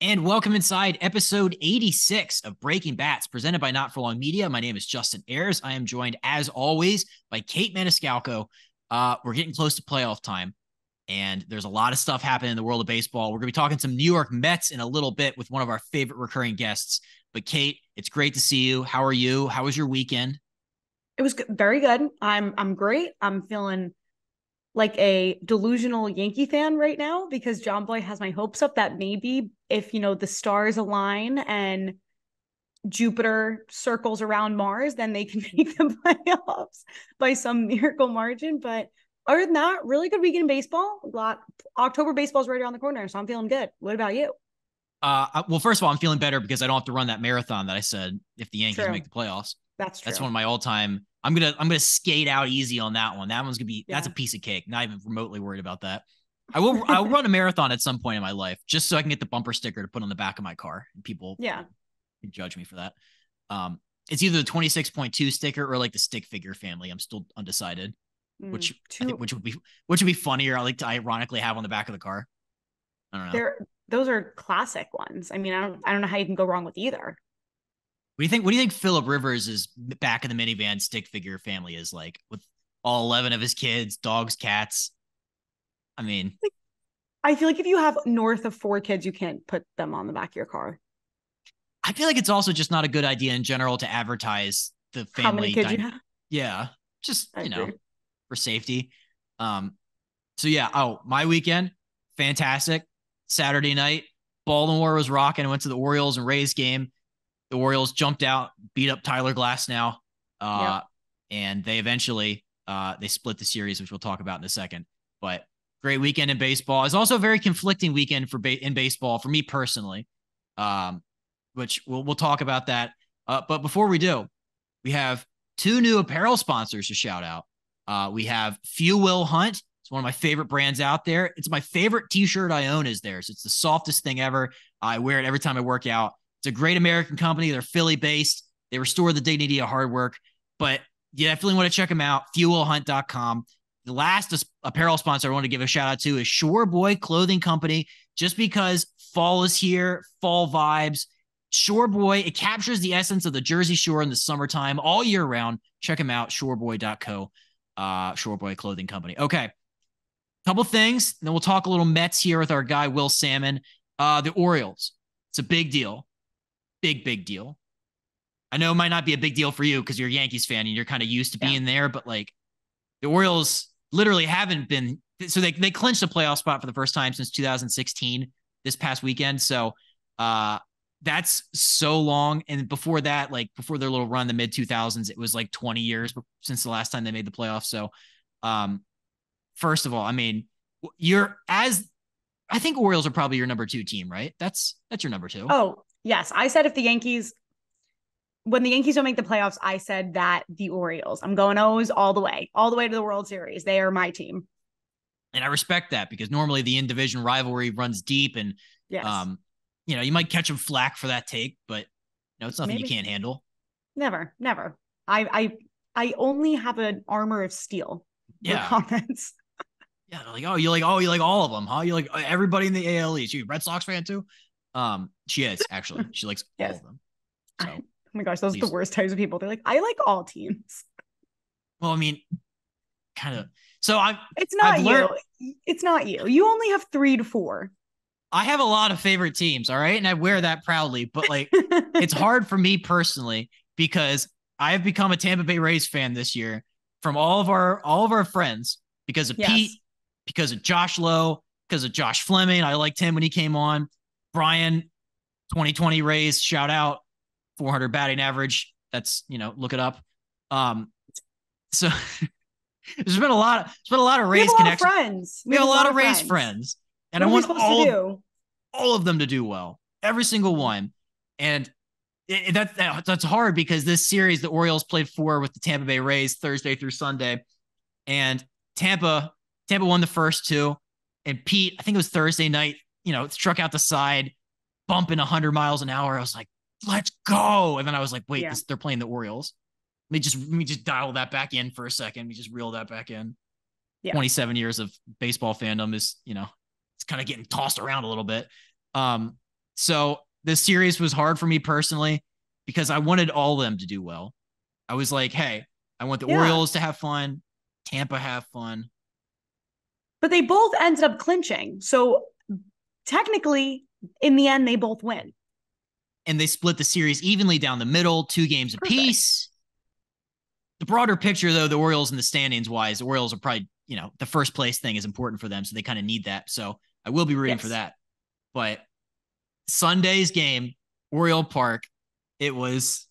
And welcome inside episode 86 of Breaking Bats, presented by Not For Long Media. My name is Justin Ayers. I am joined, as always, by Kait Maniscalco. We're getting close to playoff time, and there's a lot of stuff happening in the world of baseball. We're going to be talking some New York Mets in a little bit with one of our favorite recurring guests. But Kait, it's great to see you. How are you? How was your weekend? It was very good. I'm great. I'm feeling like a delusional Yankee fan right now because John Boy has my hopes up that maybe if the stars align and Jupiter circles around Mars, then they can make the playoffs by some miracle margin. But other than that, really good weekend in baseball. October baseball is right around the corner, so I'm feeling good. What about you? Well, first of all, I'm feeling better because I don't have to run that marathon that I said if the Yankees True. make the playoffs. That's That's true. one of my all-time. I'm gonna skate out easy on that one. That one's gonna be that's Yeah. a piece of cake. Not even remotely worried about that. I'll run a marathon at some point in my life just so I can get the bumper sticker to put on the back of my car and people Yeah. can judge me for that. It's either the 26.2 sticker or like the stick figure family. I'm still undecided. Which I think Two. which would be funnier. I like to ironically have on the back of the car. I don't know. Those are classic ones. I mean, I don't know how you can go wrong with either. What do you think? What do you think Philip Rivers' back of the minivan stick figure family is like with all 11 of his kids, dogs, cats? I mean, I feel like if you have north of 4 kids, you can't put them on the back of your car. I feel like it's also just not a good idea in general to advertise the How many family. kids you have? Yeah, just I agree. for safety. Um, so yeah. Oh, my weekend, fantastic. Saturday night, Baltimore was rocking. I went to the Orioles and Rays game. The Orioles jumped out, beat up Tyler Glasnow, uh, Yep. and they eventually they split the series, which we'll talk about in a second. But great weekend in baseball. It's also a very conflicting weekend in baseball for me personally, um, which we'll talk about that. But before we do, we have two new apparel sponsors to shout out. We have Few Will Hunt. It's one of my favorite brands out there. It's my favorite t-shirt I own is theirs. It's the softest thing ever. I wear it every time I work out. It's a great American company. They're Philly based. They restore the dignity of hard work, but you definitely want to check them out. Fuelhunt.com. The last apparel sponsor I want to give a shout out to is Shoreboy Clothing Company, just because fall is here, fall vibes. Shoreboy, it captures the essence of the Jersey Shore in the summertime all year round. Check them out, shoreboy.co, Shoreboy Clothing Company. Okay, couple things. Then we'll talk a little Mets here with our guy, Will Sammon. The Orioles. It's a big deal. Big deal. I know it might not be a big deal for you because you're a Yankees fan and you're kind of used to Yeah. being there, but like the Orioles literally haven't been. So they clinched a playoff spot for the first time since 2016 this past weekend. So that's so long. And before that, like before their little run in the mid 2000s, it was like 20 years since the last time they made the playoffs. So um, first of all, I mean, I think Orioles are probably your number two team, right? That's your number two. Oh, yes. I said when the Yankees don't make the playoffs, I said that the Orioles. I'm going O's all the way to the World Series. They are my team. And I respect that because normally the in-division rivalry runs deep and Yes. um, you might catch them flack for that take, but it's nothing you Maybe. can't handle. Never, never. I only have an armor of steel for Yeah. comments. Yeah. You like all of them, huh? You like everybody in the AL East. You a Red Sox fan too? She is actually. She likes all Yes. of them. So Oh my gosh, those at are the least, worst types of people. They're like, I like all teams. well, I mean, kind of. So It's I've not learned you. It's not you. You only have 3 to 4. I have a lot of favorite teams, all right, and I wear that proudly. But like, it's hard for me personally because I have become a Tampa Bay Rays fan this year from all of our friends because of Pete, Yes. because of Josh Lowe, because of Josh Fleming. I liked him when he came on. Brian, 2020 Rays, shout out, 400 batting average. That's look it up. Um, so there's been a lot of We have Rays a lot of connections. friends. We We have have a a lot lot of of Rays friends. friends, and What I are we want supposed to do? all of them to do well, every single Mhm. one. And that's hard because this series, the Orioles played four with the Tampa Bay Rays Thursday through Sunday, and Tampa won the first two, and Pete, I think it was Thursday night, struck out the side, bumping 100 miles an hour. I was like, let's go. And then I was like, wait, Yeah. they're playing the Orioles. Let me just dial that back in for a second. Let me just reel that back in. Yeah. 27 years of baseball fandom is, it's kind of getting tossed around a little bit. Um, So this series was hard for me personally because I wanted all of them to do well. I was like, hey, I want the Yeah. Orioles to have fun, Tampa have fun. But they both ended up clinching. So technically, in the end, they both win. And they split the series evenly down the middle, 2 games Perfect. apiece. The broader picture, though, the Orioles and the standings wise, the Orioles are probably, the first place thing is important for them. So they kind of need that. So I will be rooting for Yes. that. But Sunday's game, Oriole Park, it was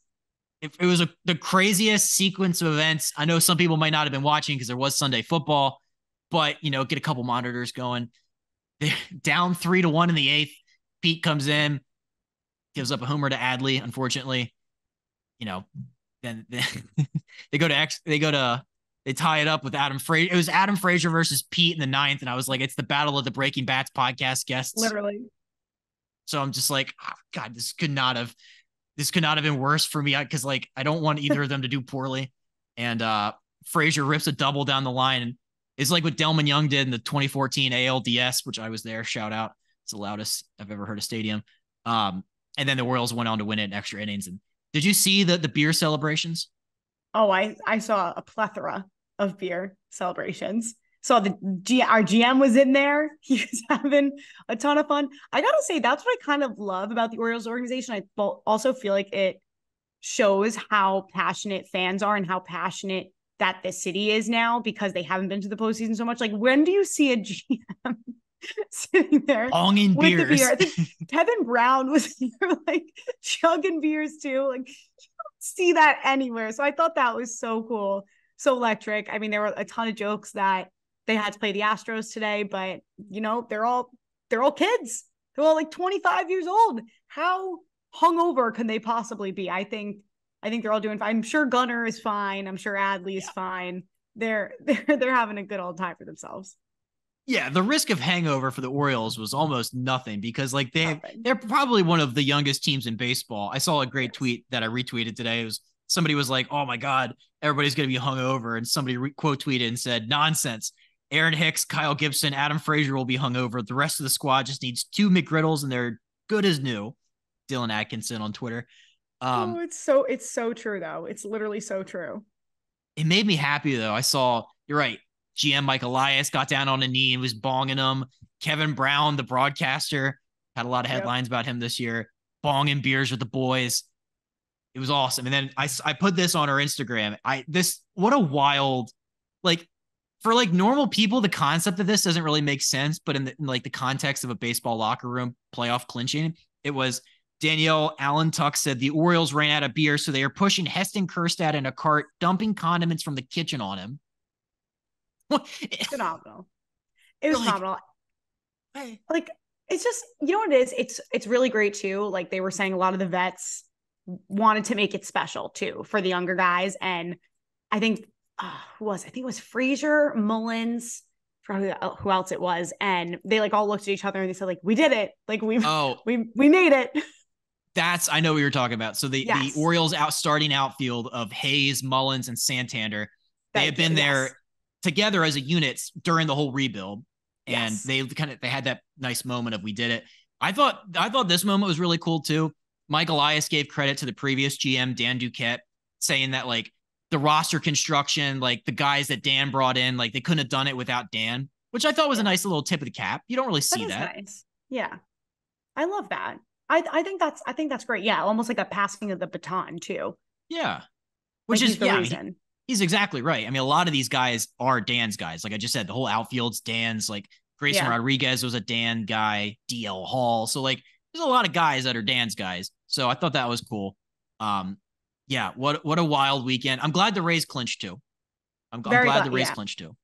the craziest sequence of events. I know some people might not have been watching because there was Sunday football, but get a couple monitors going. They're down 3-1 in the 8th. Pete comes in, gives up a homer to Adley. Unfortunately, then they tie it up with Adam Frazier. It was Adam Frazier versus Pete in the 9th, and I was like, it's the battle of the Breaking Bats podcast guests. Literally. So I'm just like, oh, God, this could not have been worse for me because I don't want either of them to do poorly. And Frazier rips a double down the line and is like what Delman Young did in the 2014 ALDS, which I was there. Shout out. It's the loudest I've ever heard a stadium. And then the Orioles went on to win it in extra innings. And did you see the beer celebrations? Oh, I saw a plethora of beer celebrations. Saw our GM was in there. He was having a ton of fun. I gotta say, that's what I kind of love about the Orioles organization. I also feel like it shows how passionate fans are and how passionate that the city is now because they haven't been to the postseason so much. Like, when do you see a GM sitting there Bonging with beers? the beer? I think Kevin Brown was here, like chugging beers too. Like, you don't see that anywhere. So I thought that was so cool, so electric. I mean, there were a ton of jokes that they had to play the Astros today, but they're all kids. They're all like 25 years old. How hungover can they possibly be? I think they're all doing fine. I'm sure Gunnar is fine. I'm sure Adley is fine. They're having a good old time for themselves. Yeah, the risk of hangover for the Orioles was almost nothing because they're probably one of the youngest teams in baseball. I saw a great tweet that I retweeted today. It was somebody was like, "Oh my God, everybody's going to be hungover," and somebody quote tweeted and said, "Nonsense. Aaron Hicks, Kyle Gibson, Adam Frazier will be hungover. The rest of the squad just needs 2 McGriddles and they're good as new." Dylan Atkinson on Twitter. It's so true though. It's literally so true. It made me happy though. I saw, you're right, GM Mike Elias got down on a knee and was bonging him. Kevin Brown, the broadcaster, had a lot of headlines about him this year, bonging beers with the boys. It was awesome. And then I put this on our Instagram. What a wild, for normal people, the concept of this doesn't really make sense, but in the context of a baseball locker room playoff clinching, it was Danielle Allen Tuck said the Orioles ran out of beer, so they are pushing Heston Kjerstad in a cart, dumping condiments from the kitchen on him. Phenomenal. It was phenomenal. Like, it's just, what it is? It's really great too. Like they were saying, a lot of the vets wanted to make it special too for the younger guys. And I think it was Frazier, Mullins, who else it was. And they all looked at each other and they said, we did it. We made it. I know what you're talking about. So the Orioles starting outfield of Hayes, Mullins, and Santander, they have been there together as a unit during the whole rebuild. And they had that nice moment of we did it. I thought this moment was really cool too. Mike Elias gave credit to the previous GM, Dan Duquette, saying that the roster construction, the guys that Dan brought in, they couldn't have done it without Dan, which I thought was a nice little tip of the cap. You don't really see that. Nice. Yeah. I love that. I think that's great. Yeah. Almost like a passing of the baton too. Yeah. Which is the reason. He's exactly right. I mean, a lot of these guys are Dan's guys. Like I just said, the whole outfield's Dan's. Grayson Rodriguez was a Dan guy, DL Hall. So there's a lot of guys that are Dan's guys. So I thought that was cool. Yeah, what a wild weekend. I'm glad the Rays clinched too. I'm glad the Rays clinched too.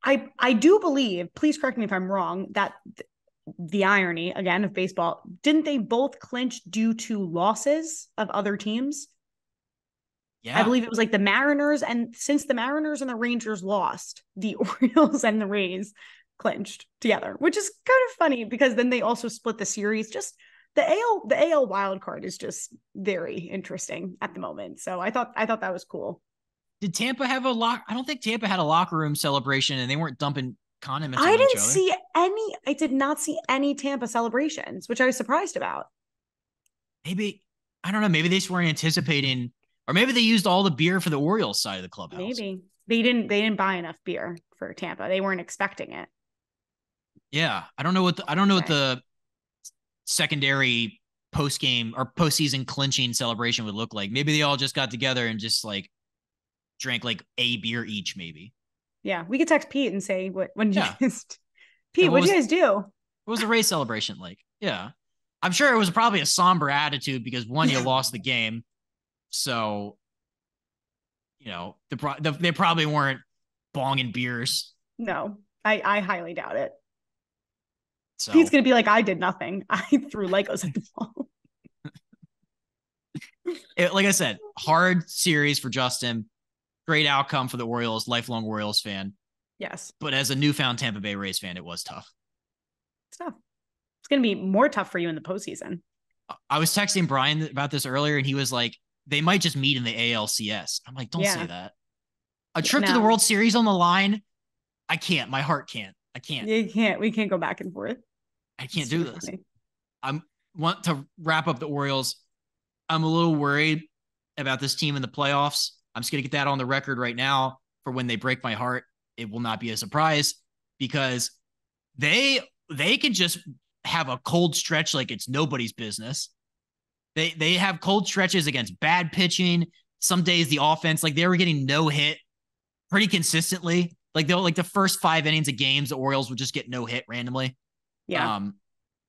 I do believe, please correct me if I'm wrong, that the irony again of baseball, didn't they both clinch due to losses of other teams? Yeah. I believe it was the Mariners, and since the Mariners and the Rangers lost, the Orioles and the Rays clinched together, which is kind of funny because then they also split the series. Just the AL wild card is just very interesting at the moment. So I thought that was cool. Did Tampa have a lock? I don't think Tampa had a locker room celebration and they weren't dumping condiments on each other. I did not see any Tampa celebrations, which I was surprised about. maybe, I don't know, maybe they just weren't anticipating, or maybe they used all the beer for the Orioles side of the clubhouse. Maybe they didn't buy enough beer for Tampa. They weren't expecting it. Yeah. I don't know what the secondary post game or postseason clinching celebration would look like. Maybe they all just got together and just like drank like a beer each, maybe. Yeah, we could text Pete and say, "What when you Yeah. guys, Pete? Yeah, What did you guys do?" what was the Rays celebration like? Yeah. I'm sure it was probably a somber attitude because one, you lost the game. So, they probably weren't bonging beers. No, I highly doubt it. Pete's So, gonna be like, "I did nothing. I threw Legos at the wall." like I said, hard series for Justin. Great outcome for the Orioles, lifelong Orioles fan. Yes, But as a newfound Tampa Bay Rays fan, it was tough. it's tough. It's gonna be more tough for you in the postseason. I was texting Brian about this earlier, and he was like, they might just meet in the ALCS. I'm like, don't say that. A trip to the World Series on the line, I can't. My heart can't. I can't. You can't. We can't go back and forth. I can't do this. I want to wrap up the Orioles. I'm a little worried about this team in the playoffs. I'm just going to get that on the record right now for when they break my heart. It will not be a surprise because they could just have a cold stretch like it's nobody's business. They have cold stretches against bad pitching. Some days the offense, like they were getting no hit pretty consistently. Like they'll like the first 5 innings of games, the Orioles would just get no hit randomly. Yeah.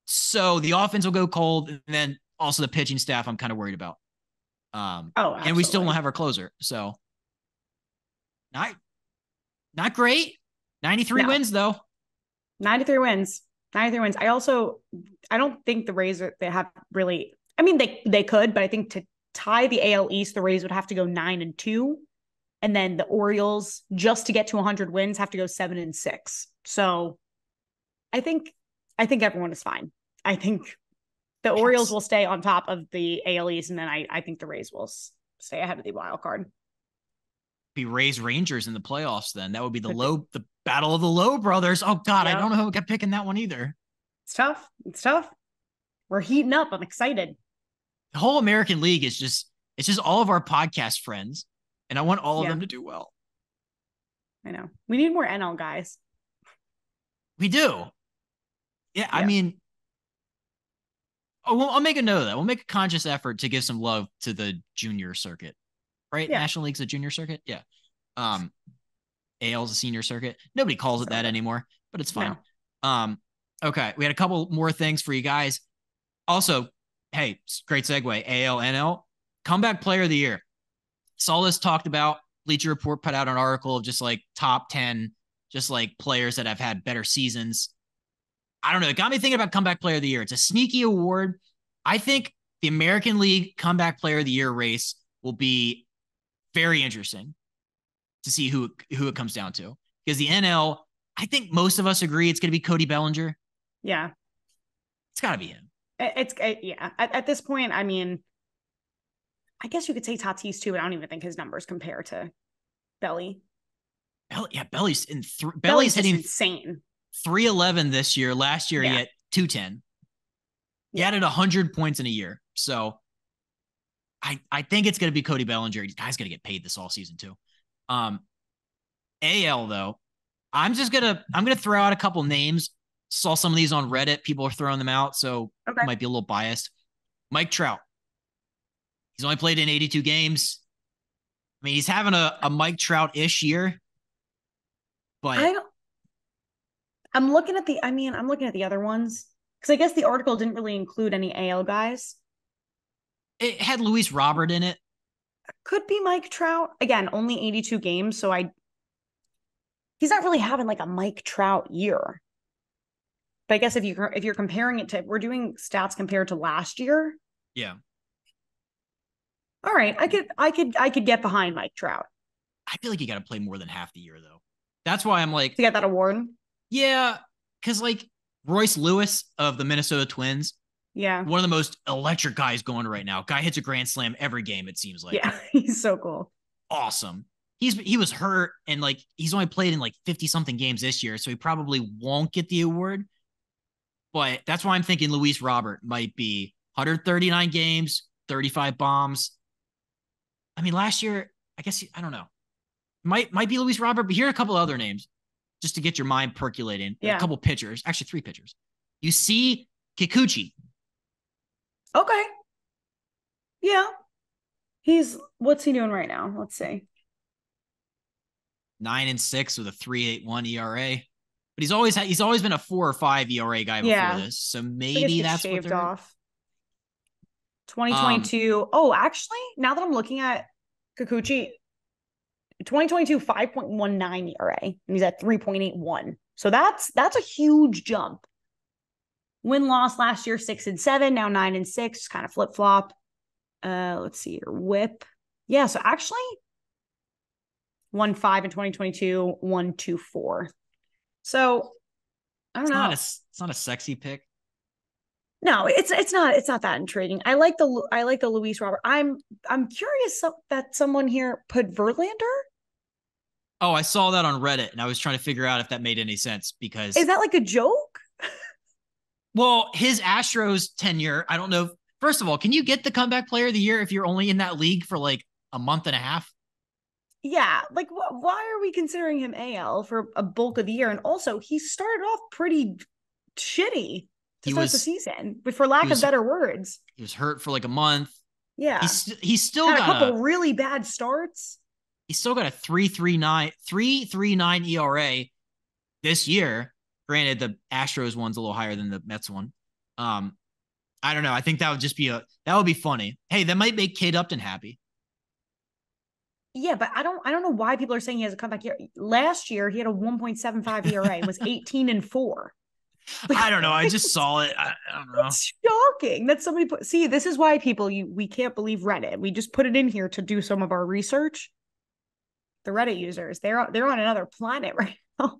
So the offense will go cold, and then also the pitching staff I'm kind of worried about. And we still don't have our closer. So not great. 93 wins though. 93 wins. 93 wins. I don't think the Rays they have really, I mean, they could, but I think to tie the AL East, the Rays would have to go 9-2. And then the Orioles, just to get to 100 wins, have to go 7-6. So I think everyone is fine. I think the Orioles will stay on top of the AL East, and then I think the Rays will stay ahead of the wild card. Be Rays Rangers in the playoffs then. That would be the battle of the Low brothers. Oh God, I don't know who I kept picking that one either. It's tough. We're heating up. I'm excited. The whole American League is just all of our podcast friends, and I want all of them to do well. I know. We need more NL guys. We do. Yeah. I mean, I'll make a note of that. We'll make a conscious effort to give some love to the junior circuit, right? Yeah. National League's a junior circuit. Yeah. AL's a senior circuit. Nobody calls it that anymore, but it's fine. No. Okay. We had a couple more things for you guys. Also, hey, great segue. AL, NL, comeback player of the year. Saw this talked about. Bleacher Report put out an article of just like top 10, just like players that have had better seasons. I don't know. It got me thinking about comeback player of the year. It's a sneaky award. I think the American League comeback player of the year race will be very interesting to see who it comes down to. Because the NL, I think most of us agree it's going to be Cody Bellinger. Yeah. It's got to be him. Yeah. At this point, I mean, I guess you could say Tatis too, but I don't even think his numbers compare to Belly. Belly's hitting insane. 311 this year. Last year he had 210. He added 100 points in a year. So I think it's going to be Cody Bellinger. The guy's going to get paid this all season too. AL though, I'm going to throw out a couple names. Saw some of these on Reddit. People are throwing them out, so might be a little biased. Mike Trout. He's only played in 82 games. I mean, he's having a Mike Trout-ish year. But I'm looking at the other ones because I guess the article didn't really include any AL guys. It had Luis Robert in it. Could be Mike Trout. Again, only 82 games, so he's not really having like a Mike Trout year. But I guess if you're comparing it to, we're doing stats compared to last year. Yeah. All right, I could get behind Mike Trout. I feel like you got to play more than half the year though. That's why I'm like to get that award. Yeah, because like Royce Lewis of the Minnesota Twins. Yeah. One of the most electric guys going right now. Guy hits a grand slam every game, it seems like. Yeah, he's so cool. Awesome. He was hurt and like he's only played in like 50 something games this year, so he probably won't get the award. But that's why I'm thinking Luis Robert might be 139 games, 35 bombs. I mean, last year, I guess, I don't know. Might be Luis Robert, but here are a couple other names just to get your mind percolating. Yeah. A couple pitchers, actually 3 pitchers. You see Kikuchi. Okay. Yeah. What's he doing right now? Let's see. 9-6 with a 3.81 ERA. But he's always been a 4 or 5 ERA guy before this. So maybe that's what they're off. 2022. Actually, now that I'm looking at Kikuchi, 2022 5.19 ERA, and he's at 3.81. So that's a huge jump. Win-loss last year 6-7, now 9-6, kind of flip-flop. Let's see your whip. Yeah, so actually 1-5 in 2022, 1-2-4. So I don't know. It's not a sexy pick. No, it's not that intriguing. I like the Luis Robert. I'm curious that someone here put Verlander. Oh, I saw that on Reddit, and I was trying to figure out if that made any sense because is that like a joke? Well, his Astros tenure, I don't know. First of all, can you get the comeback player of the year if you're only in that league for like a month and a half? Yeah, like why are we considering him AL for a bulk of the year? And also, he started off pretty shitty to start the season, but for lack of better words. He was hurt for like a month. Yeah. He's still got a couple really bad starts. He's still got a 3.39 ERA this year. Granted, the Astros one's a little higher than the Mets one. I don't know. I think that would just be that would be funny. Hey, that might make Kate Upton happy. Yeah, but I don't know why people are saying he has a comeback year. Last year he had a 1.75 ERA and was 18-4. I don't know. I just saw it. I don't know. It's shocking that somebody put. See, this is why we can't believe Reddit. We just put it in here to do some of our research. The Reddit users, they're on another planet right now.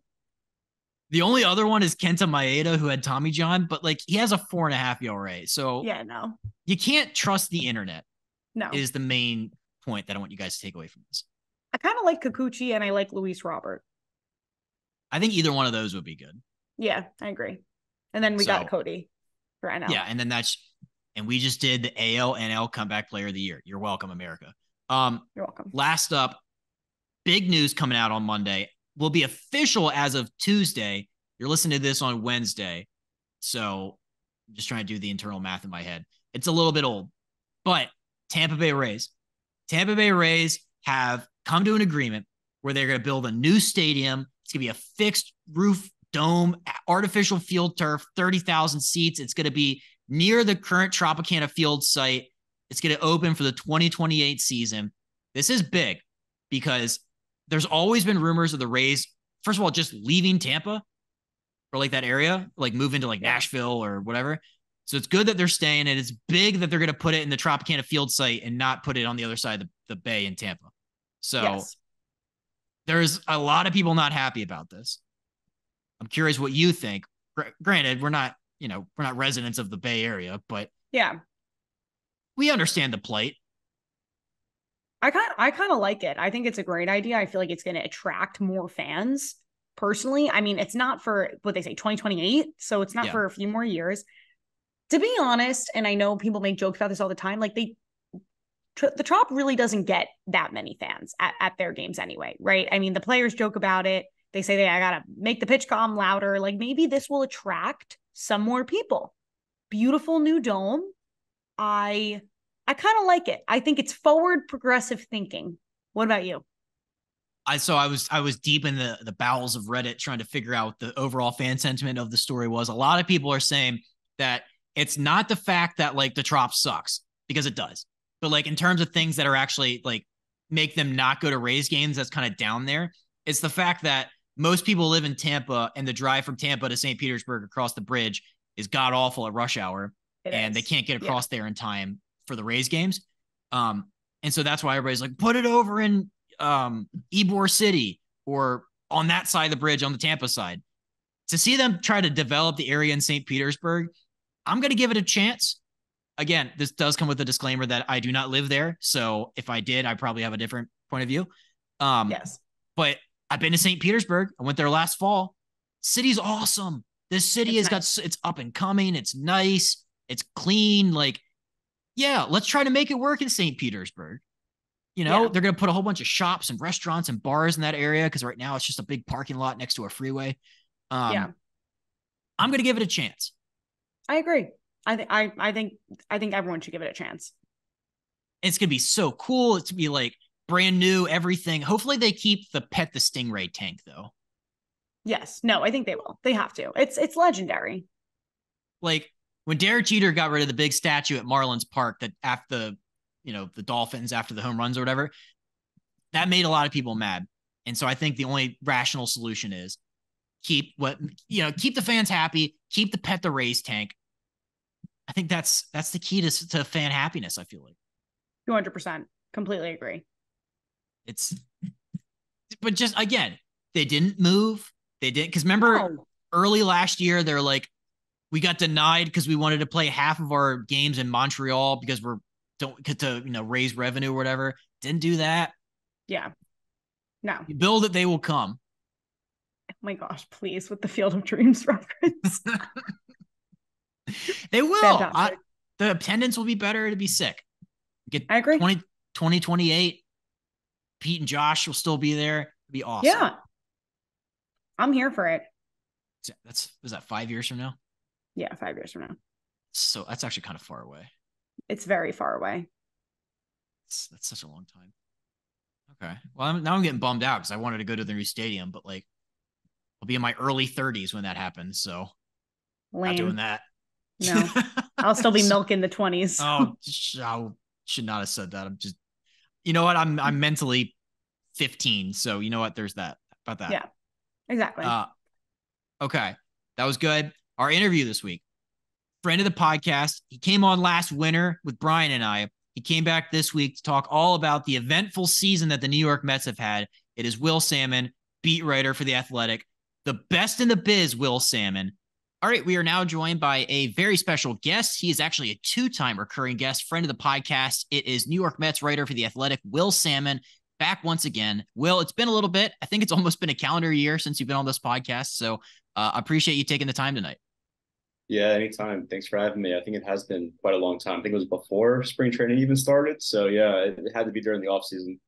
The only other one is Kenta Maeda, who had Tommy John, but like he has a 4.5 ERA. So yeah, no, you can't trust the internet. No, is the main point that I want you guys to take away from this. I kind of like Kikuchi and I like Luis Robert. I think either one of those would be good. Yeah, I agree. And then we got Cody for NL. Yeah, and we just did the AL NL comeback player of the year. You're welcome, America. You're welcome. Last up, big news coming out on Monday. Will be official as of Tuesday. You're listening to this on Wednesday. So I'm just trying to do the internal math in my head. It's a little bit old, but Tampa Bay Rays have come to an agreement where they're going to build a new stadium. It's going to be a fixed roof dome, artificial field turf, 30,000 seats. It's going to be near the current Tropicana Field site. It's going to open for the 2028 season. This is big because there's always been rumors of the Rays, first of all, just leaving Tampa or like that area, like move into like Nashville or whatever. So it's good that they're staying, and it's big that they're going to put it in the Tropicana Field site and not put it on the other side of the bay in Tampa. So there's a lot of people not happy about this. I'm curious what you think. Granted, we're not residents of the Bay Area, but we understand the plight. I kind of like it. I think it's a great idea. I feel like it's going to attract more fans personally. I mean, it's not for what they say 2028, so it's not for a few more years. To be honest, and I know people make jokes about this all the time, like the Trop really doesn't get that many fans at their games anyway, right? I mean, the players joke about it. They say I got to make the pitch column louder. Like maybe this will attract some more people. Beautiful new dome. I kind of like it. I think it's forward progressive thinking. What about you? I was deep in the bowels of Reddit trying to figure out what the overall fan sentiment of the story was. A lot of people are saying that it's not the fact that like the Trop sucks, because it does, but like in terms of things that are actually like make them not go to Rays games, that's kind of down there. It's the fact that most people live in Tampa, and the drive from Tampa to St. Petersburg across the bridge is god awful at rush hour, and they can't get across there in time for the Rays games. And so that's why everybody's like, put it over in Ybor City or on that side of the bridge on the Tampa side. To see them try to develop the area in St. Petersburg, I'm going to give it a chance. Again, this does come with a disclaimer that I do not live there. So if I did, I probably have a different point of view. But I've been to St. Petersburg. I went there last fall. City's awesome. This city it's up and coming. It's nice. It's clean. Like Yeah, let's try to make it work in St. Petersburg. They're going to put a whole bunch of shops and restaurants and bars in that area because right now it's just a big parking lot next to a freeway. I'm going to give it a chance. I agree. I think everyone should give it a chance. It's going to be so cool. It's going to be like brand new, everything. Hopefully they keep the Pet the Stingray tank though. Yes. No, I think they will. They have to. It's legendary. Like when Derek Jeter got rid of the big statue at Marlins Park that after the Dolphins after the home runs or whatever, that made a lot of people mad. And so I think the only rational solution is keep the fans happy, keep the Pet the Rays tank. I think that's the key to fan happiness. I feel like 200%. Completely agree. But just again, they didn't move. They didn't, because remember early last year, they're like, we got denied because we wanted to play half of our games in Montreal because don't get to raise revenue or whatever. Didn't do that. Yeah. No. You build it, they will come. Oh my gosh, please, with the Field of Dreams reference. They will. The attendance will be better. It'll be sick. I agree. 2028. Pete and Josh will still be there. It'll be awesome. Yeah. I'm here for it. Was that 5 years from now? Yeah, 5 years from now. So that's actually kind of far away. It's very far away. That's such a long time. Okay. Well, now I'm getting bummed out because I wanted to go to the new stadium, but like I'll be in my early 30s when that happens. So Lame. Not doing that. No, I'll still be milking the 20s. Oh, I should not have said that. I'm just, you know what? I'm mentally 15. So you know what? There's that about that. Yeah, exactly. Okay. That was good. Our interview this week, friend of the podcast. He came on last winter with Brian and I. He came back this week to talk all about the eventful season that the New York Mets have had. It is Will Sammon, beat writer for The Athletic, the best in the biz, Will Sammon. All right, we are now joined by a very special guest. He is actually a two-time recurring guest, friend of the podcast. It is New York Mets writer for The Athletic, Will Sammon, back once again. Will, it's been a little bit. I think it's almost been a calendar year since you've been on this podcast, so I appreciate you taking the time tonight. Yeah, anytime. Thanks for having me. I think it has been quite a long time. I think it was before spring training even started. So yeah, it had to be during the off season.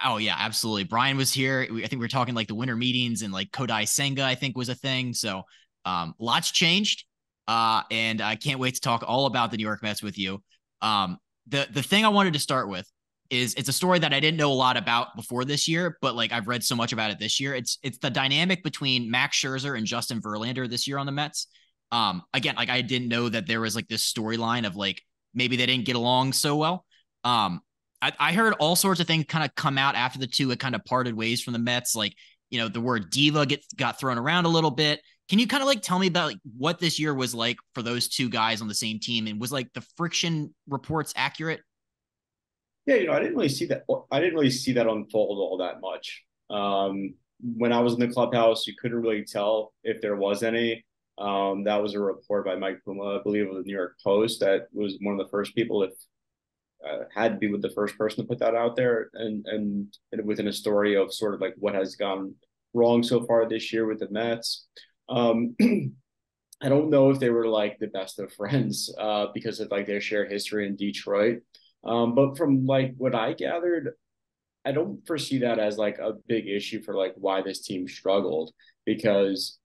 Oh yeah, absolutely. Brian was here. I think we were talking like the winter meetings and like Kodai Senga, I think was a thing. So lots changed. And I can't wait to talk all about the New York Mets with you. The thing I wanted to start with is it's a story that I didn't know a lot about before this year, but like I've read so much about it this year. It's the dynamic between Max Scherzer and Justin Verlander this year on the Mets. Again, like I didn't know that there was like this storyline of like maybe they didn't get along so well. I heard all sorts of things kind of come out after the two had kind of parted ways from the Mets. Like, the word diva got thrown around a little bit. Can you kind of like tell me about like what this year was like for those two guys on the same team, and was like the friction reports accurate? Yeah, I didn't really see that. I didn't really see that unfold all that much. When I was in the clubhouse, you couldn't really tell if there was any. That was a report by Mike Puma, I believe, of the New York Post. That was one of the first people that had to be with the first person to put that out there, and within a story of sort of like what has gone wrong so far this year with the Mets. I don't know if they were like the best of friends because of like their shared history in Detroit. But from like what I gathered, I don't foresee that as like a big issue for like why this team struggled, because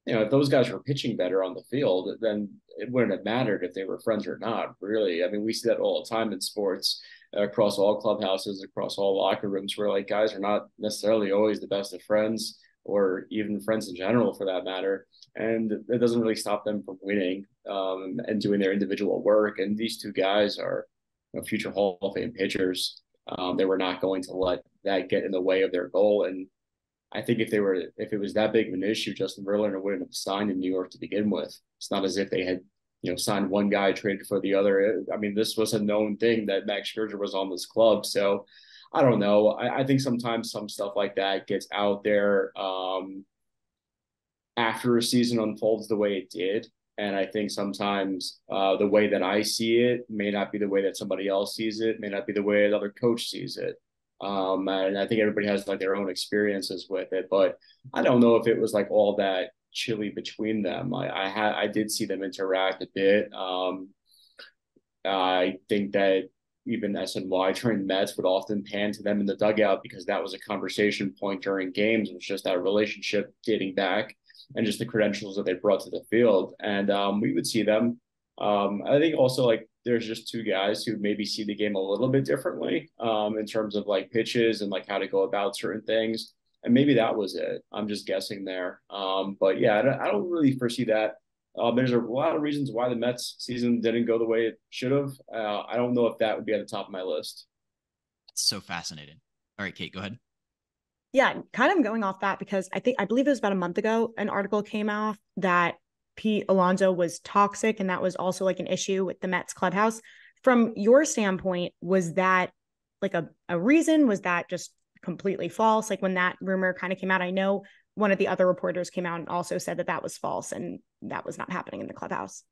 if those guys were pitching better on the field, then it wouldn't have mattered if they were friends or not, really. I mean, we see that all the time in sports, across all clubhouses, across all locker rooms, where like guys are not necessarily always the best of friends, or even friends in general for that matter. And it doesn't really stop them from winning and doing their individual work. And these two guys are future Hall of Fame pitchers. They were not going to let that get in the way of their goal. And I think if it was that big of an issue, Justin Verlander wouldn't have signed in New York to begin with. It's not as if they had, signed one guy, traded for the other. I mean, this was a known thing that Max Scherzer was on this club. So I don't know. I think sometimes some stuff like that gets out there after a season unfolds the way it did. And I think sometimes the way that I see it may not be the way that somebody else sees it, may not be the way another coach sees it. And I think everybody has like their own experiences with it, but I don't know if it was like all that chilly between them. I did see them interact a bit. I think that even SNY during Mets would often pan to them in the dugout because that was a conversation point during games. It was just that relationship dating back and just the credentials that they brought to the field. And we would see them. I think also like there's just two guys who maybe see the game a little bit differently in terms of like pitches and like how to go about certain things. And maybe that was it. I'm just guessing there. But yeah, I don't really foresee that. There's a lot of reasons why the Mets season didn't go the way it should have. I don't know if that would be at the top of my list. It's so fascinating. All right, Kate, go ahead. Yeah, kind of going off that because I believe it was about a month ago, an article came out that Pete Alonso was toxic, and that was also like an issue with the Mets clubhouse. From your standpoint, was that like a reason? Was that just completely false? Like when that rumor kind of came out, I know one of the other reporters came out and also said that that was false and that was not happening in the clubhouse.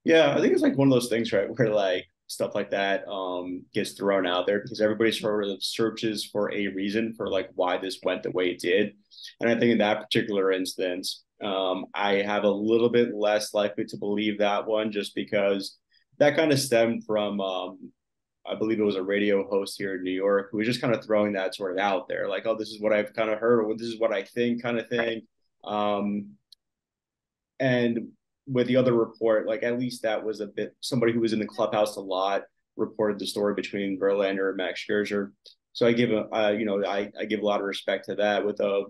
Yeah, I think it's like one of those things, right, where like stuff like that gets thrown out there because everybody sort of searches for a reason for like why this went the way it did. And I think in that particular instance, I have a little bit less likely to believe that one just because that kind of stemmed from I believe it was a radio host here in New York who was just kind of throwing that sort of out there, like, oh, this is what I've kind of heard, or this is what I think, kind of thing. And with the other report, like at least that was a bit somebody who was in the clubhouse a lot reported the story between Verlander and Max Scherzer. So I give I give a lot of respect to that. With the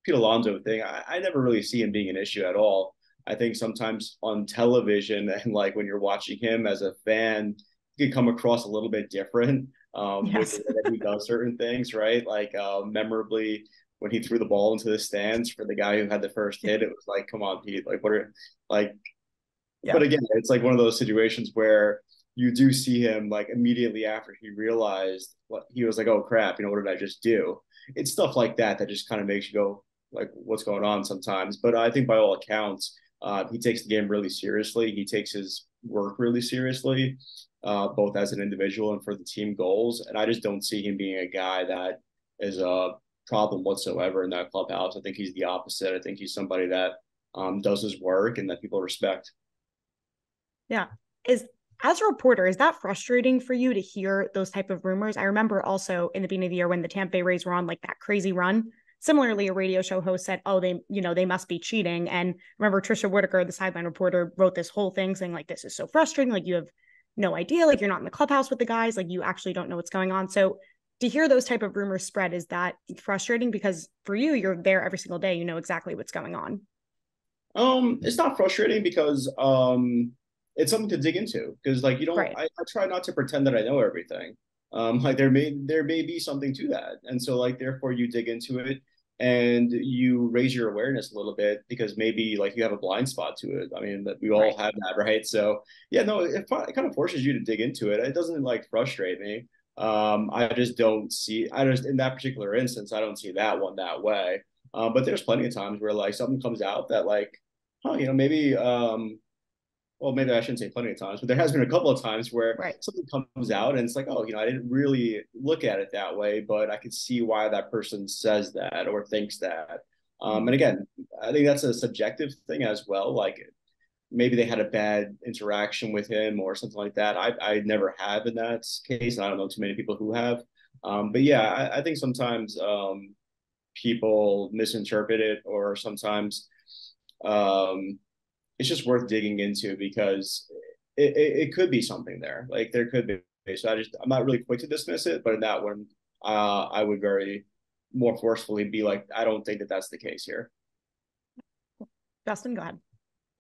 Pete Alonso thing, I never really see him being an issue at all. I think sometimes on television and like when you're watching him as a fan, he can come across a little bit different with the way that he does certain things, right? Like memorably when he threw the ball into the stands for the guy who had the first hit, it was like, come on, Pete, like what are like yeah. But again, it's like one of those situations where you do see him like immediately after he realized what he was like, oh crap, what did I just do? It's stuff like that that just kind of makes you go like, what's going on sometimes. But I think by all accounts, he takes the game really seriously. He takes his work really seriously, both as an individual and for the team goals. And I just don't see him being a guy that is a problem whatsoever in that clubhouse. I think he's the opposite. I think he's somebody that does his work and that people respect. Yeah. As a reporter, is that frustrating for you to hear those type of rumors? I remember also in the beginning of the year when the Tampa Bay Rays were on like that crazy run. Similarly, a radio show host said, oh, they must be cheating. And remember Trisha Whitaker, the sideline reporter, wrote this whole thing saying like, this is so frustrating. Like you have no idea, like you're not in the clubhouse with the guys. Like you actually don't know what's going on. So to hear those type of rumors spread, is that frustrating? Because for you, you're there every single day. You know exactly what's going on. It's not frustrating because it's something to dig into because like you don't right. I try not to pretend that I know everything. Like there may be something to that. And so like therefore you dig into it and you raise your awareness a little bit because maybe like you have a blind spot to it. I mean, we all have that, right? So yeah, no, it kind of forces you to dig into it. It doesn't like frustrate me. I just in that particular instance, I don't see that one that way. But there's plenty of times where like something comes out that like, maybe well, maybe I shouldn't say plenty of times, but there has been a couple of times where something comes out and it's like, oh, I didn't really look at it that way, but I could see why that person says that or thinks that. And again, I think that's a subjective thing as well. Like maybe they had a bad interaction with him or something like that. I never have in that case, and I don't know too many people who have. But yeah, I think sometimes people misinterpret it, or sometimes it's just worth digging into because it could be something there. Like there could be. So I'm not really quick to dismiss it, but in that one, I would very more forcefully be like, I don't think that that's the case here. Justin, go ahead.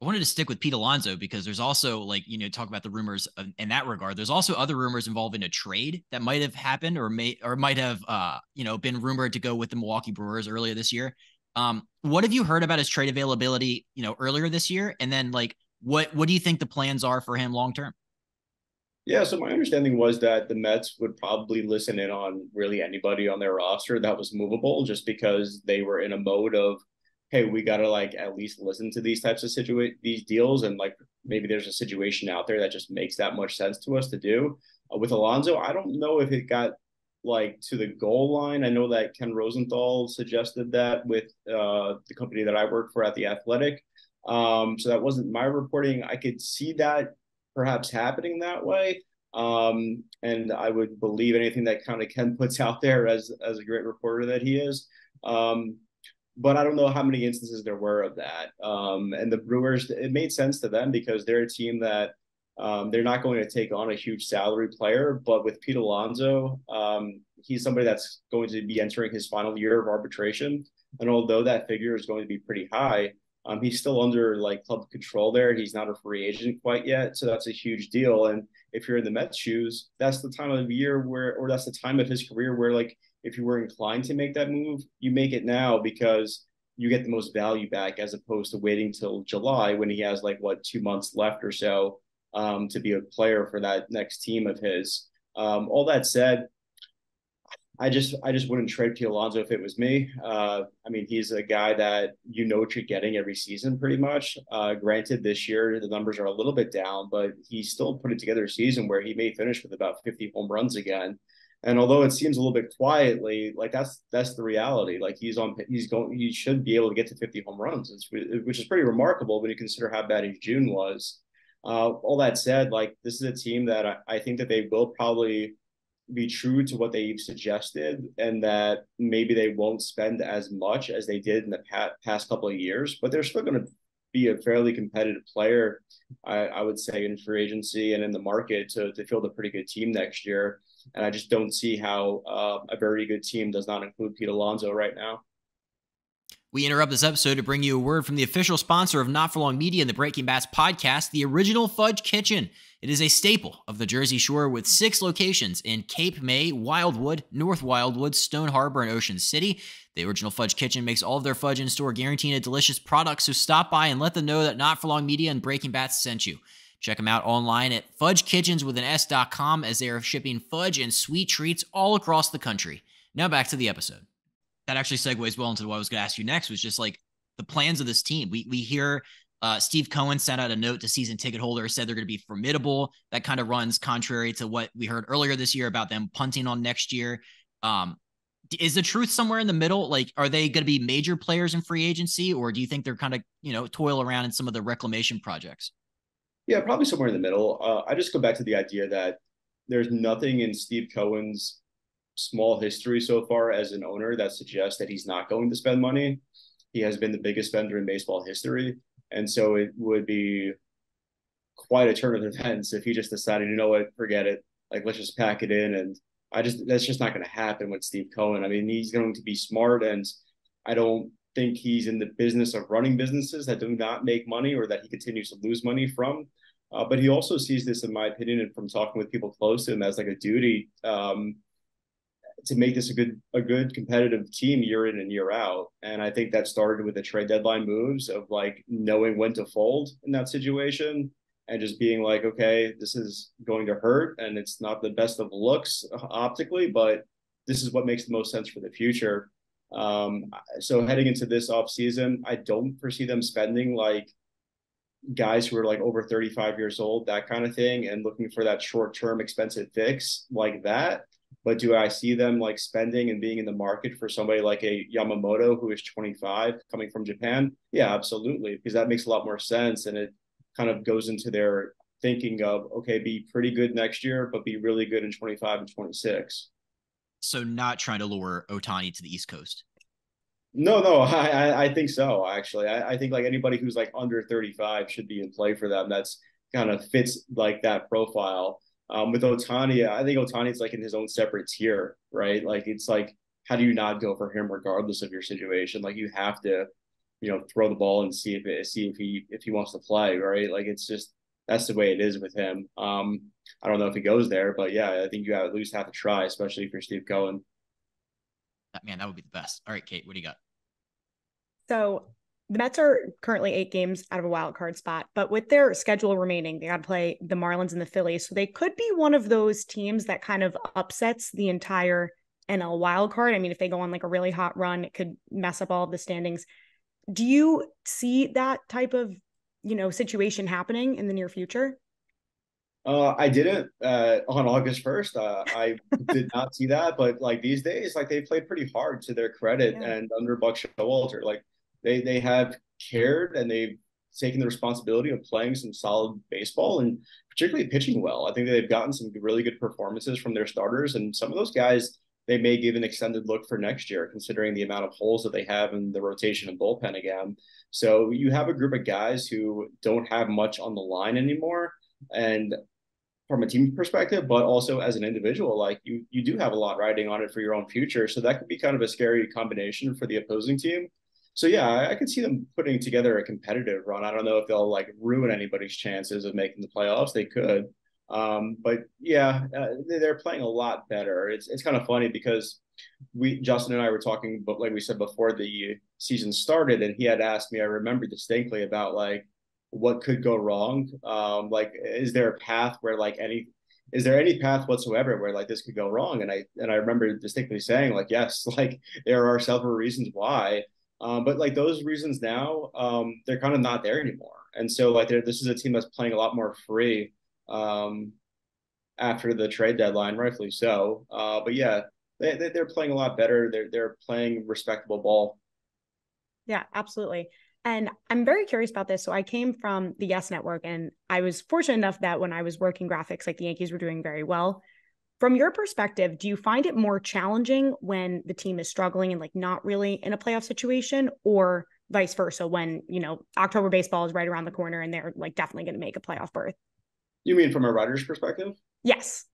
I wanted to stick with Pete Alonso because there's also like, talk about the rumors in that regard. There's also other rumors involving a trade that might have happened or might have, been rumored to go with the Milwaukee Brewers earlier this year. What have you heard about his trade availability, earlier this year? And then like, what do you think the plans are for him long-term? Yeah, so my understanding was that the Mets would probably listen in on really anybody on their roster that was movable just because they were in a mode of, hey, we got to like at least listen to these types of these deals. And like, maybe there's a situation out there that just makes that much sense to us to do. With Alonso, I don't know if it got like to the goal line. I know that Ken Rosenthal suggested that with the company that I work for at The Athletic. So that wasn't my reporting. I could see that perhaps happening that way. And I would believe anything that kind of Ken puts out there as a great reporter that he is. Um, but I don't know how many instances there were of that. And the Brewers, it made sense to them because they're a team that they're not going to take on a huge salary player. But with Pete Alonso, he's somebody that's going to be entering his final year of arbitration. And although that figure is going to be pretty high, he's still under like club control there. He's not a free agent quite yet. So that's a huge deal. And if you're in the Mets shoes, that's the time of year where, or that's the time of his career where, like, if you were inclined to make that move, you make it now because you get the most value back as opposed to waiting till July when he has like what 2 months left or so to be a player for that next team of his. All that said, I just wouldn't trade Pete Alonso if it was me. I mean, he's a guy that you know what you're getting every season pretty much. Granted, this year the numbers are a little bit down, but he's still putting together a season where he may finish with about 50 home runs again. And although it seems a little bit quietly, like that's the reality. Like he should be able to get to 50 home runs, which is pretty remarkable when you consider how bad his June was. All that said, like this is a team that I think that they will probably be true to what they've suggested, and that maybe they won't spend as much as they did in the past couple of years, but they're still going to be a fairly competitive player, I would say, in free agency and in the market to field a pretty good team next year. And I just don't see how a very good team does not include Pete Alonso right now. We interrupt this episode to bring you a word from the official sponsor of Not For Long Media and the Breaking Bats podcast, the original Fudge Kitchen. It is a staple of the Jersey Shore with 6 locations in Cape May, Wildwood, North Wildwood, Stone Harbor, and Ocean City. The original Fudge Kitchen makes all of their fudge in-store guaranteeing a delicious product, so stop by and let them know that Not For Long Media and Breaking Bats sent you. Check them out online at fudgekitchens.com as they are shipping fudge and sweet treats all across the country. Now back to the episode. That actually segues well into what I was going to ask you next, was just like the plans of this team. We hear Steve Cohen sent out a note to season ticket holders, said they're going to be formidable. That kind of runs contrary to what we heard earlier this year about them punting on next year. Is the truth somewhere in the middle? Like, are they going to be major players in free agency, or do you think they're kind of, toil around in some of the reclamation projects? Yeah, probably somewhere in the middle. I just go back to the idea that there's nothing in Steve Cohen's small history so far as an owner that suggests that he's not going to spend money. He has been the biggest spender in baseball history. And so it would be quite a turn of events if he just decided, you know what, forget it. Like, let's just pack it in. And that's just not going to happen with Steve Cohen. I mean, he's going to be smart, and I don't think he's in the business of running businesses that do not make money or that he continues to lose money from. But he also sees this, in my opinion, and from talking with people close to him, as like a duty to make this a good competitive team year in and year out. And I think that started with the trade deadline moves of like knowing when to fold in that situation and just being like, okay, this is going to hurt and it's not the best of looks optically, but this is what makes the most sense for the future. So heading into this off season, I don't foresee them spending like guys who are like over 35 years old, that kind of thing, and looking for that short-term expensive fix like that. But do I see them like spending and being in the market for somebody like a Yamamoto who is 25 coming from Japan? Yeah, absolutely, because that makes a lot more sense, and it kind of goes into their thinking of, okay, be pretty good next year, but be really good in 25 and 26. So not trying to lure Ohtani to the East Coast. No, I think so, actually. I think like anybody who's like under 35 should be in play for them. That's kind of fits like that profile. With Ohtani, I think Ohtani's like in his own separate tier, right? Like it's like, how do you not go for him regardless of your situation? Like you have to, throw the ball and see if he wants to play, right? Like it's just that's the way it is with him. I don't know if he goes there, but yeah, I think you at least have to try, especially if you're Steve Cohen. Man, that would be the best. All right, Kate, what do you got? So the Mets are currently 8 games out of a wild card spot, but with their schedule remaining, they got to play the Marlins and the Phillies. So they could be one of those teams that kind of upsets the entire NL wild card. I mean, if they go on like a really hot run, it could mess up all of the standings. Do you see that type of, situation happening in the near future? I didn't on August 1st. I did not see that, but like these days, like they played pretty hard to their credit, Yeah. and under Buck Showalter, like they have cared and they've taking the responsibility of playing some solid baseball and particularly pitching well. I think that they've gotten some really good performances from their starters, and some of those guys they may give an extended look for next year, considering the amount of holes that they have in the rotation and bullpen again. So you have a group of guys who don't have much on the line anymore, and from a team perspective, but also as an individual, like you do have a lot riding on it for your own future. So that could be kind of a scary combination for the opposing team. So yeah, I could see them putting together a competitive run. I don't know if they'll like ruin anybody's chances of making the playoffs. They could, but yeah, they're playing a lot better. It's kind of funny because Justin and I were talking, but like we said before the season started, and he had asked me, I remember distinctly about like what could go wrong. Like, is there a path where like is there any path whatsoever where like this could go wrong? And I remember distinctly saying like, yes, like there are several reasons why. But like those reasons now, they're kind of not there anymore. And so like this is a team that's playing a lot more free after the trade deadline, rightfully so. But yeah, they're playing a lot better. They're playing respectable ball. Yeah, absolutely. And I'm very curious about this. So I came from the Yes Network, and I was fortunate enough that when I was working graphics, like the Yankees were doing very well. From your perspective, do you find it more challenging when the team is struggling and like not really in a playoff situation, or vice versa when, October baseball is right around the corner and they're like definitely going to make a playoff berth? You mean from a writer's perspective? Yes.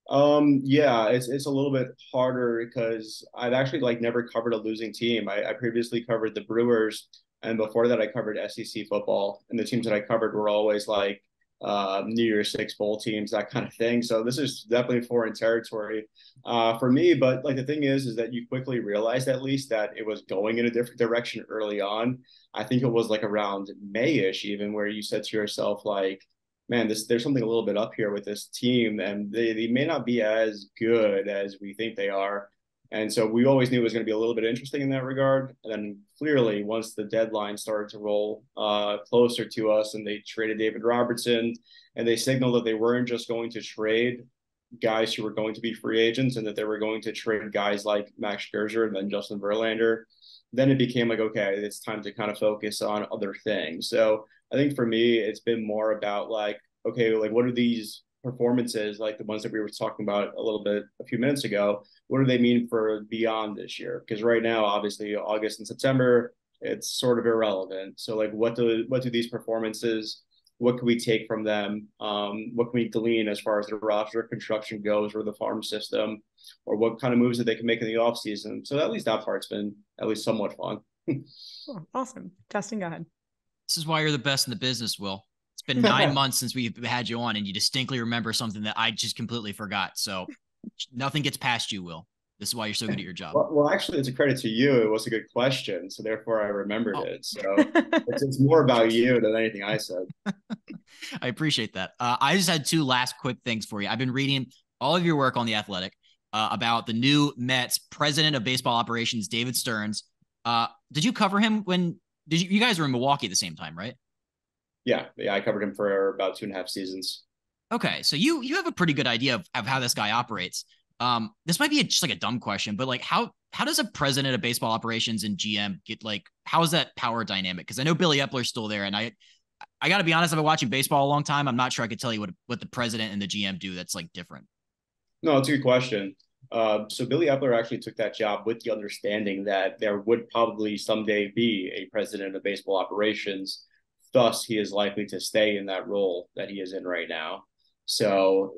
Yeah, it's a little bit harder because I've actually like never covered a losing team. I previously covered the Brewers, and before that I covered SEC football, and the teams that I covered were always like New Year's Six bowl teams, that kind of thing. So this is definitely foreign territory for me. But like the thing is that you quickly realized at least that it was going in a different direction early on. I think it was like around May-ish even where you said to yourself like, man, there's something a little bit up here with this team, and they may not be as good as we think they are. And so we always knew it was going to be a little bit interesting in that regard. And then clearly, once the deadline started to roll closer to us, and they traded David Robertson, and they signaled that they weren't just going to trade guys who were going to be free agents, and that they were going to trade guys like Max Scherzer and then Justin Verlander, then it became like, okay, it's time to kind of focus on other things. So I think for me, it's been more about like, okay, like what are these performances, like the ones that we were talking about a little bit a few minutes ago, what do they mean for beyond this year? Because right now, obviously, August and September, it's sort of irrelevant. So like, what do these performances? What can we take from them? What can we glean as far as the roster construction goes, or the farm system, or what kind of moves that they can make in the offseason? So at least that part's been at least somewhat fun. Oh, awesome. Justin, go ahead. This is why you're the best in the business, Will. It's been 9 months since we've had you on, and you distinctly remember something that I just completely forgot. So nothing gets past you, Will. This is why you're so good at your job. Well, actually, it's a credit to you. It was a good question, so therefore I remembered it. So it's more about you than anything I said. I appreciate that. I just had two last quick things for you. I've been reading all of your work on The Athletic about the new Mets president of baseball operations, David Stearns. Did you cover him you guys were in Milwaukee at the same time, right? Yeah, I covered him for about 2.5 seasons. Okay, so you have a pretty good idea of how this guy operates. This might be just like a dumb question, but like how does a president of baseball operations and GM get like, how is that power dynamic? Because I know Billy Epler's still there, and I got to be honest, I've been watching baseball a long time. I'm not sure I could tell you what the president and the GM do that's like different. No, it's a good question. So Billy Epler actually took that job with the understanding that there would probably someday be a president of baseball operations. Thus, he is likely to stay in that role that he is in right now. So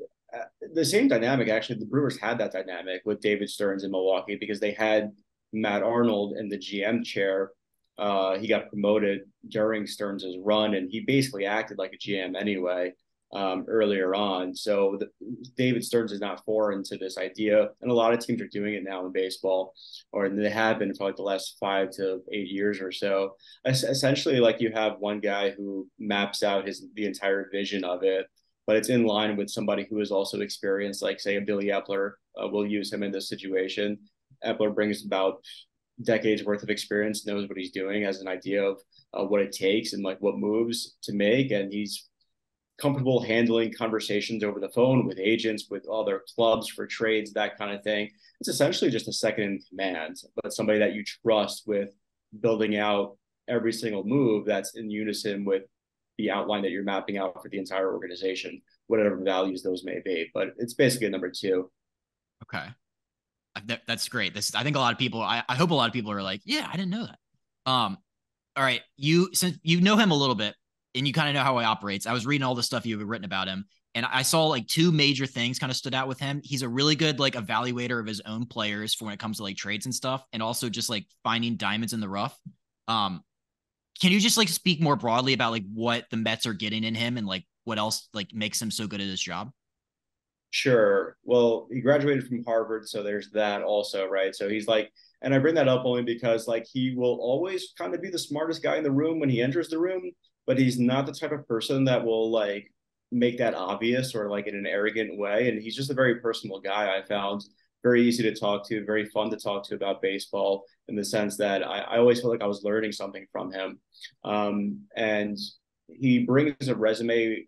the same dynamic, actually, the Brewers had that dynamic with David Stearns in Milwaukee because they had Matt Arnold in the GM chair. He got promoted during Stearns' run, and he basically acted like a GM anyway earlier on. So David Stearns is not foreign to this idea, and a lot of teams are doing it now in baseball, or they have been for like the last 5 to 8 years or so. Essentially, like you have one guy who maps out the entire vision of it, but it's in line with somebody who has also experienced, like say a Billy Epler. We'll use him in this situation. Epler brings about decades worth of experience, knows what he's doing, has an idea of what it takes and like what moves to make, and he's comfortable handling conversations over the phone with agents, with other clubs for trades, that kind of thing. It's essentially just a second in command, but somebody that you trust with building out every single move that's in unison with the outline that you're mapping out for the entire organization, whatever values those may be. But it's basically a number two. Okay. That's great. I think a lot of people, I hope a lot of people are like, yeah, I didn't know that. All right. Since you know him a little bit and you kind of know how he operates, I was reading all the stuff you've written about him, and I saw like two major things kind of stood out with him. He's a really good like evaluator of his own players for when it comes to like trades and stuff, and also just like finding diamonds in the rough. Can you just like speak more broadly about like what the Mets are getting in him and like what else like makes him so good at his job? Sure. Well, he graduated from Harvard, so there's that also, right? So he's like, and I bring that up only because like he will always kind of be the smartest guy in the room when he enters the room, but he's not the type of person that will like make that obvious or like in an arrogant way. And he's just a very personal guy. I found very easy to talk to, very fun to talk to about baseball in the sense that I always felt like I was learning something from him. And he brings a resume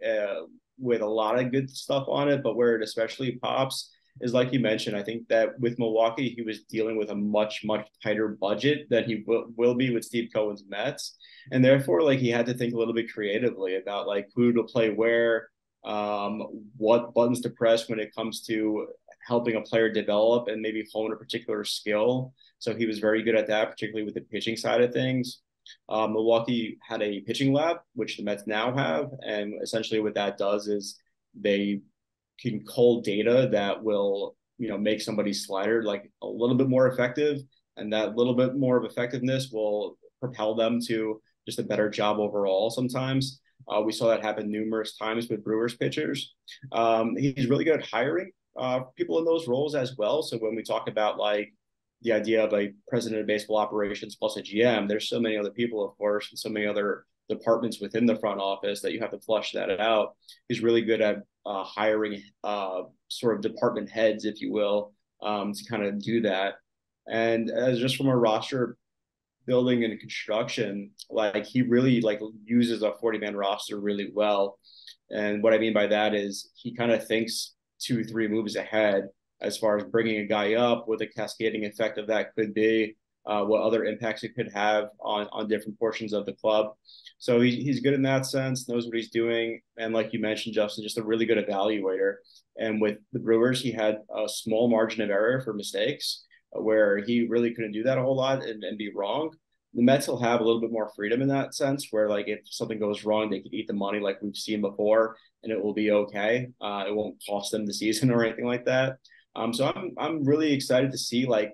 with a lot of good stuff on it, but where it especially pops is like you mentioned. I think that with Milwaukee, he was dealing with a much tighter budget than he will be with Steve Cohen's Mets, and therefore like he had to think a little bit creatively about like who to play where, what buttons to press when it comes to helping a player develop and maybe hone a particular skill. So he was very good at that, particularly with the pitching side of things. Milwaukee had a pitching lab, which the Mets now have, and essentially what that does is they can cull data that will, make somebody's slider like a little bit more effective, and that little bit more of effectiveness will propel them to just a better job overall. Sometimes we saw that happen numerous times with Brewers pitchers. He's really good at hiring people in those roles as well. So when we talk about like the idea of a president of baseball operations plus a GM, there's so many other people, of course, and so many other departments within the front office that you have to flush that out. He's really good at hiring sort of department heads, if you will, to kind of do that. And as just from a roster building and construction, like he really like uses a 40-man roster really well. And what I mean by that is he kind of thinks 2-3 moves ahead as far as bringing a guy up, what the cascading effect of that could be, what other impacts it could have on different portions of the club. So he's good in that sense, knows what he's doing. And like you mentioned, Justin, just a really good evaluator. And with the Brewers, he had a small margin of error for mistakes where he really couldn't do that a whole lot and be wrong. The Mets will have a little bit more freedom in that sense, where like if something goes wrong, they can eat the money like we've seen before, and it will be okay. It won't cost them the season or anything like that. So I'm really excited to see like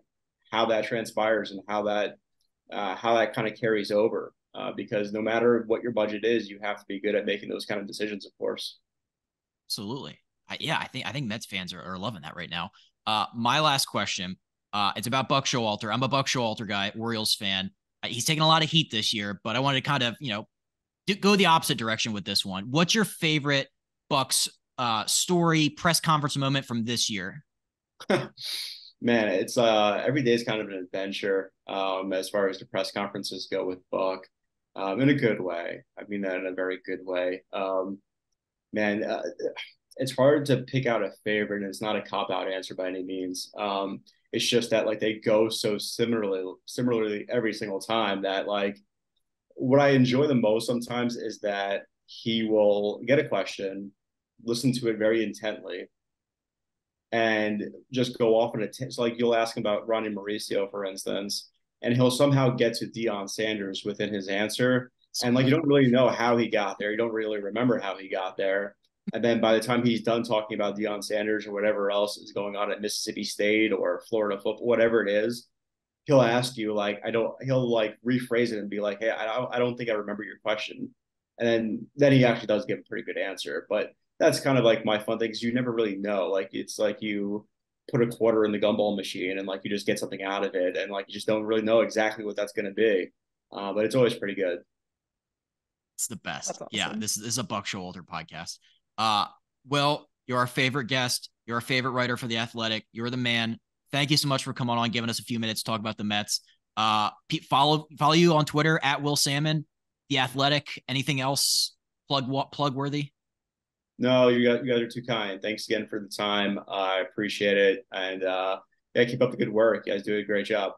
how that transpires and how that kind of carries over. Because no matter what your budget is, you have to be good at making those kind of decisions, of course. Absolutely. I think Mets fans are loving that right now. My last question, it's about Buck Showalter. I'm a Buck Showalter guy, Orioles fan. He's taken a lot of heat this year, but I wanted to kind of, go the opposite direction with this one. What's your favorite Bucks story press conference moment from this year? Man, it's every day is kind of an adventure as far as the press conferences go with Buck, in a good way. I mean that in a very good way. Man, it's hard to pick out a favorite, and it's not a cop out answer by any means. It's just that like they go so similarly every single time that like what I enjoy the most sometimes is that he will get a question, listen to it very intently, and just go off on a so like you'll ask him about Ronnie Mauricio, for instance, and he'll somehow get to Deion Sanders within his answer. And like you don't really know how he got there. You don't really remember how he got there. And then by the time he's done talking about Deion Sanders or whatever else is going on at Mississippi State or Florida football, whatever it is, he'll ask you like he'll like rephrase it and be like, hey, I don't think I remember your question. And then he actually does give a pretty good answer. But that's kind of like my fun thing because you never really know. Like it's like you put a quarter in the gumball machine and like you just get something out of it, and like you just don't really know exactly what that's going to be. But it's always pretty good. It's the best. That's awesome. Yeah, this is a Buck Showalter podcast. Well, you're our favorite guest. You're our favorite writer for The Athletic. You're the man. Thank you so much for coming on, giving us a few minutes to talk about the Mets. Follow you on Twitter at Will Sammon, The Athletic. Anything else plug worthy? No, you guys are too kind. Thanks again for the time. I appreciate it. And yeah, keep up the good work. You guys do a great job.